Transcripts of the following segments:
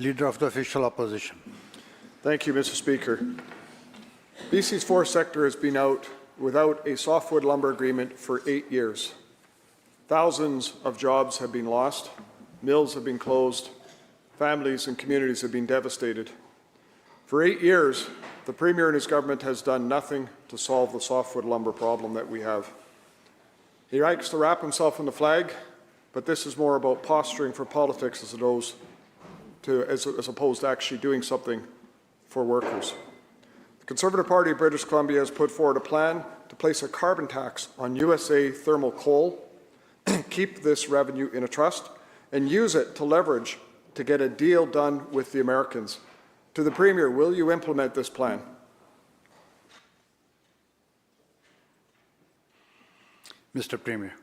Leader of the Official Opposition. Thank you, Mr. Speaker. BC's forest sector has been out without a softwood lumber agreement for 8 years. Thousands of jobs have been lost, mills have been closed, families and communities have been devastated. For 8 years, the Premier and his government has done nothing to solve the softwood lumber problem that we have. He likes to wrap himself in the flag, but this is more about posturing for politics as opposed to actually doing something for workers. The Conservative Party of British Columbia has put forward a plan to place a carbon tax on USA thermal coal, keep this revenue in a trust, and use it to leverage to get a deal done with the Americans. To the Premier, will you implement this plan? Mr. Premier.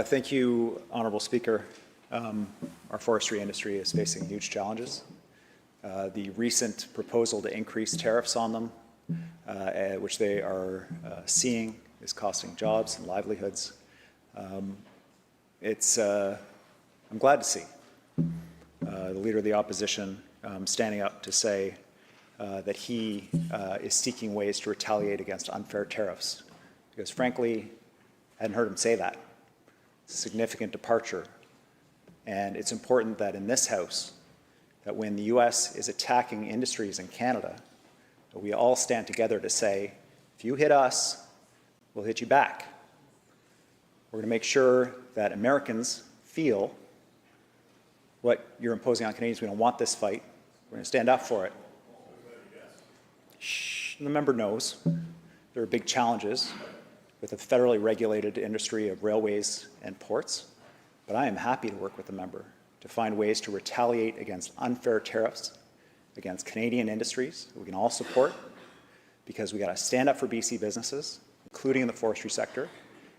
Thank you, Honourable Speaker. Our forestry industry is facing huge challenges. The recent proposal to increase tariffs on them, which they are seeing, is costing jobs and livelihoods. I'm glad to see the Leader of the Opposition standing up to say that he is seeking ways to retaliate against unfair tariffs, because frankly, I hadn't heard him say that. It's a significant departure. And it's important that in this House, that when the U.S. is attacking industries in Canada, that we all stand together to say, if you hit us, we'll hit you back. We're going to make sure that Americans feel what you're imposing on Canadians. We don't want this fight. We're going to stand up for it. Shh, the member knows there are big challenges with a federally regulated industry of railways and ports. But I am happy to work with the member to find ways to retaliate against unfair tariffs against Canadian industries that we can all support, because we got to stand up for BC businesses, including in the forestry sector.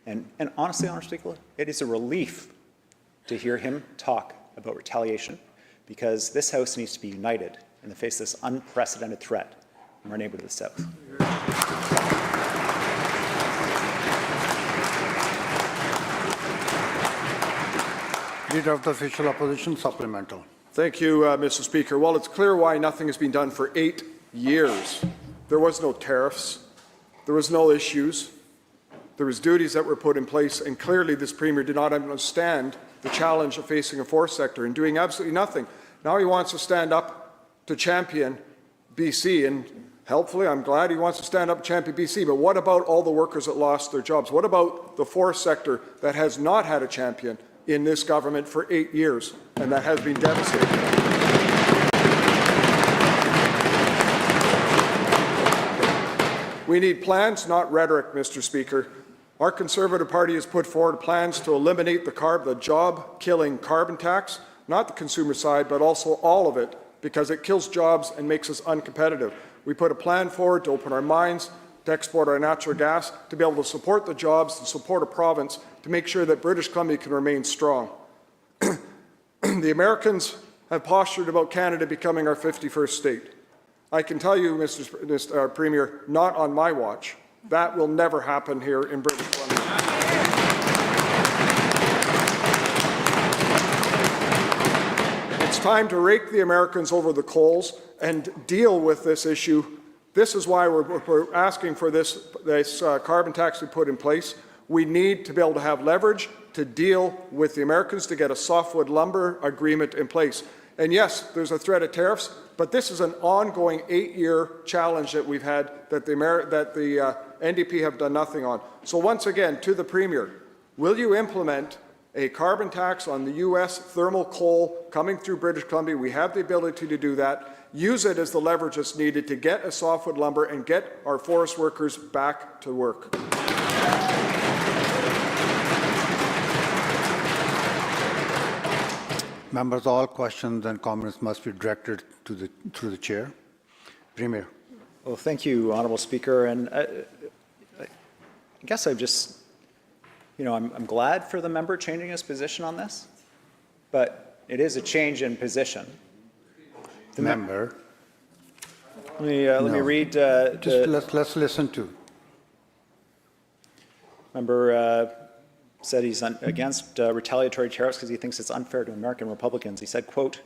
And honestly, Honourable Speaker, it is a relief to hear him talk about retaliation, because this House needs to be united in the face of this unprecedented threat from our neighbour to the south. Leader of the Official Opposition, supplemental. Thank you, Mr. Speaker. Well, it's clear why nothing has been done for 8 years. There was no tariffs. There was no issues. There was duties that were put in place, and clearly this Premier did not understand the challenge of facing a forest sector and doing absolutely nothing. Now he wants to stand up to champion BC, and helpfully, I'm glad he wants to stand up and champion BC, but what about all the workers that lost their jobs? What about the forest sector that has not had a champion in this government for 8 years, and that has been devastating? We need plans, not rhetoric, Mr. Speaker. Our Conservative Party has put forward plans to eliminate the job-killing carbon tax, not the consumer side, but also all of it, because it kills jobs and makes us uncompetitive. We put a plan forward to open our mines, to export our natural gas, to be able to support the jobs, to support a province, to make sure that British Columbia can remain strong. The Americans have postured about Canada becoming our 51st state. I can tell you, Mr. Premier, not on my watch. That will never happen here in British Columbia. It's time to rake the Americans over the coals and deal with this issue. This is why we're asking for this carbon tax to be put in place. We need to be able to have leverage to deal with the Americans to get a softwood lumber agreement in place. And yes, there's a threat of tariffs, but this is an ongoing 8-year challenge that we've had that the NDP have done nothing on. So once again, to the Premier, will you implement a carbon tax on the U.S. thermal coal coming through British Columbia? We have the ability to do that. Use it as the leverage that's needed to get a softwood lumber and get our forest workers back to work. Members, all questions and comments must be directed through the chair. Premier. Well, thank you, Honourable Speaker. And I guess I'm just, I'm glad for the member changing his position on this, but it is a change in position. The member. Let me read. Let's listen to. Member said he's against retaliatory tariffs because he thinks it's unfair to American Republicans. He said, quote,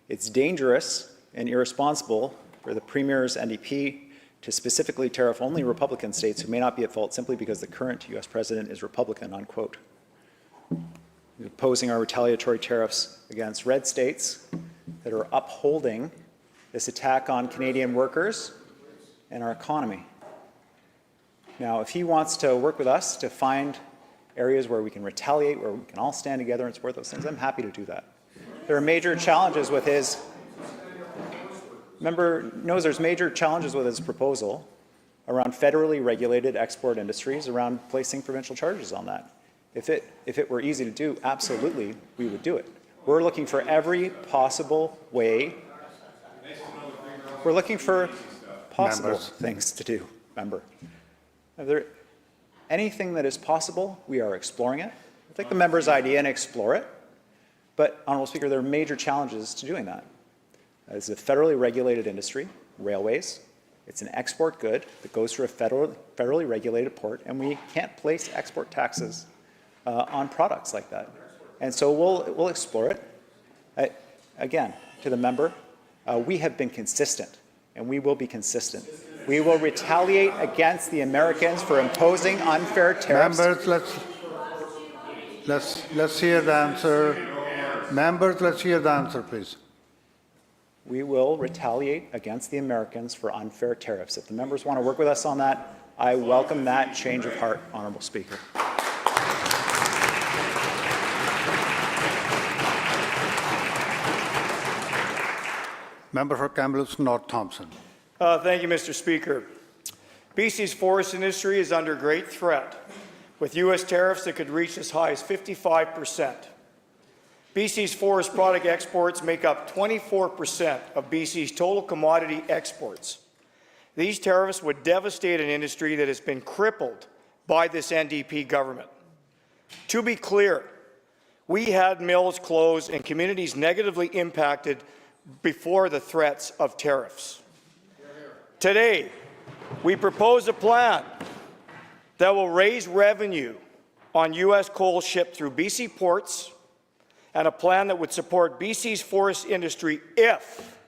It's dangerous and irresponsible for the Premier's NDP to specifically tariff only Republican states who may not be at fault simply because the current U.S. president is Republican, unquote. Opposing our retaliatory tariffs against red states that are upholding this attack on Canadian workers and our economy. Now, if he wants to work with us to find areas where we can retaliate, where we can all stand together and support those things, I'm happy to do that. There are major challenges with his member knows there's major challenges with his proposal around federally regulated export industries, around placing provincial charges on that. If it were easy to do, absolutely, we would do it. We're looking for every possible way. We're looking for possible things to do, member. If there anything that is possible, we are exploring it. We'll take the member's idea and explore it. But, Honourable Speaker, there are major challenges to doing that. It's a federally regulated industry, railways. It's an export good that goes through a federally regulated port, and we can't place export taxes on products like that. And so we'll explore it. Again, to the member, we have been consistent, and we will be consistent. We will retaliate against the Americans for imposing unfair tariffs. Members, let's hear the answer. Members, let's hear the answer, please. We will retaliate against the Americans for unfair tariffs. If the members want to work with us on that, I welcome that change of heart, Honourable Speaker. Member for Kamloops North Thompson. Thank you, Mr. Speaker. BC's forest industry is under great threat, with U.S. tariffs that could reach as high as 55%. BC's forest product exports make up 24% of BC's total commodity exports. These tariffs would devastate an industry that has been crippled by this NDP government. To be clear, we had mills closed and communities negatively impacted before the threats of tariffs. Today, we propose a plan that will raise revenue on U.S. coal shipped through BC ports, and a plan that would support BC's forest industry if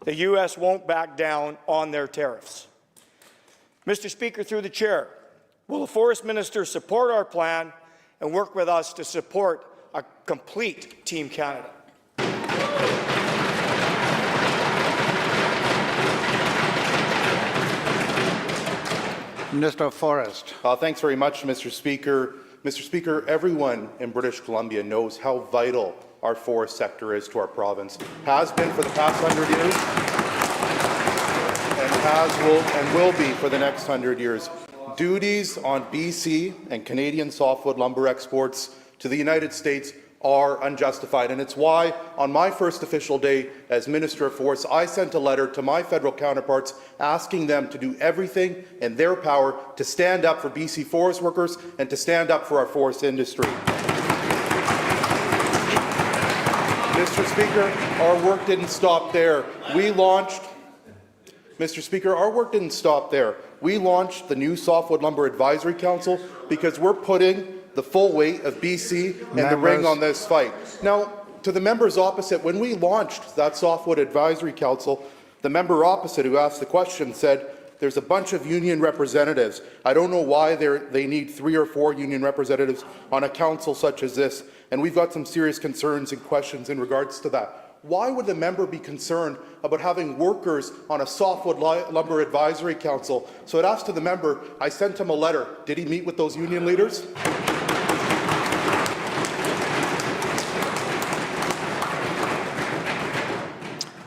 the U.S. won't back down on their tariffs. Mr. Speaker, through the chair, will the Forest Minister support our plan and work with us to support a complete Team Canada? Minister of Forest. Thanks very much, Mr. Speaker. Mr. Speaker, everyone in British Columbia knows how vital our forest sector is to our province. Has been for the past 100 years, and will be for the next 100 years. Duties on BC and Canadian softwood lumber exports to the United States are unjustified, and it's why on my first official day as Minister of Forests, I sent a letter to my federal counterparts asking them to do everything in their power to stand up for BC forest workers and to stand up for our forest industry. Mr. Speaker, our work didn't stop there. Mr. Speaker, our work didn't stop there. We launched the new Softwood Lumber Advisory Council because we're putting the full weight of BC and the ring on this fight. Now, to the members opposite, when we launched that Softwood Advisory Council, the member opposite who asked the question said, there's a bunch of union representatives. I don't know why they need 3 or 4 union representatives on a council such as this, and we've got some serious concerns and questions in regards to that. Why would the member be concerned about having workers on a Softwood Lumber Advisory Council? So I'd ask to the member, I sent him a letter. Did he meet with those union leaders?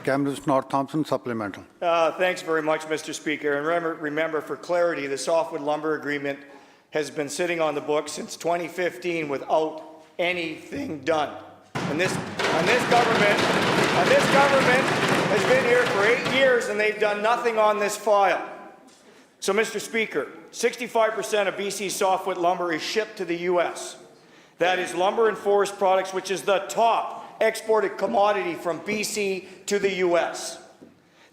Kamloops North Thompson, supplemental. Thanks very much, Mr. Speaker. And remember, for clarity, the Softwood Lumber Agreement has been sitting on the books since 2015 without anything done. And this government has been here for 8 years, and they've done nothing on this file. So, Mr. Speaker, 65% of BC's softwood lumber is shipped to the U.S. That is lumber and forest products, which is the top exported commodity from BC to the U.S.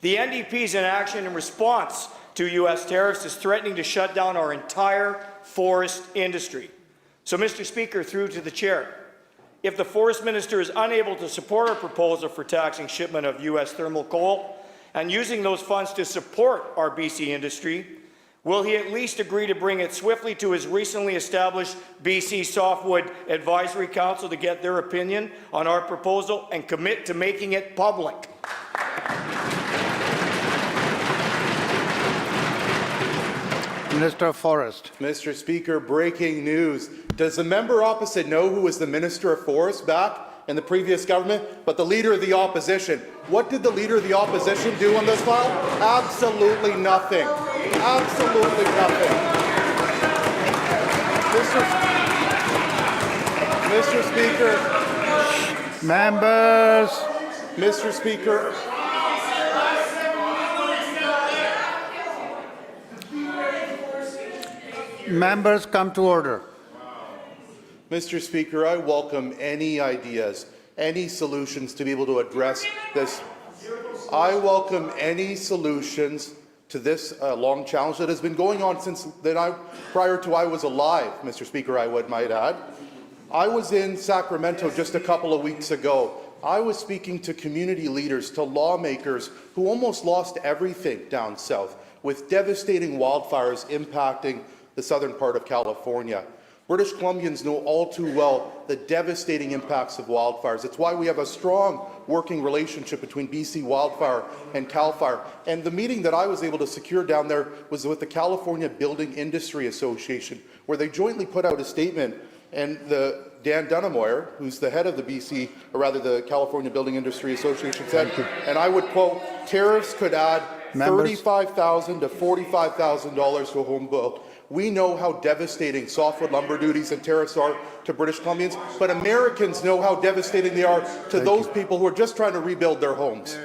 The NDP's inaction in response to U.S. tariffs is threatening to shut down our entire forest industry. So, Mr. Speaker, through to the chair, If the Forest Minister is unable to support our proposal for taxing shipment of U.S. thermal coal and using those funds to support our BC industry, will he at least agree to bring it swiftly to his recently established BC Softwood Advisory Council to get their opinion on our proposal and commit to making it public? Minister of Forest. Mr. Speaker, breaking news. Does the member opposite know who was the Minister of Forest back in the previous government? But the Leader of the Opposition. What did the Leader of the Opposition do on this file? Absolutely nothing. Absolutely nothing. Mr. Speaker. Members. Mr. Speaker. Members, come to order. Mr. Speaker, I welcome any ideas, any solutions to be able to address this. I welcome any solutions to this long challenge that has been going on since prior to I was alive, Mr. Speaker, I might add. I was in Sacramento just a couple of weeks ago. I was speaking to community leaders, to lawmakers who almost lost everything down south with devastating wildfires impacting the southern part of California. British Columbians know all too well the devastating impacts of wildfires. It's why we have a strong working relationship between BC Wildfire and CAL FIRE. And the meeting that I was able to secure down there was with the California Building Industry Association, where they jointly put out a statement. And Dan Dunnemoyer, who's the head of the the California Building Industry Association, said, and I would quote, tariffs could add $35,000 to $45,000 to a home built. We know how devastating softwood lumber duties and tariffs are to British Columbians, but Americans know how devastating they are to those people who are just trying to rebuild their homes.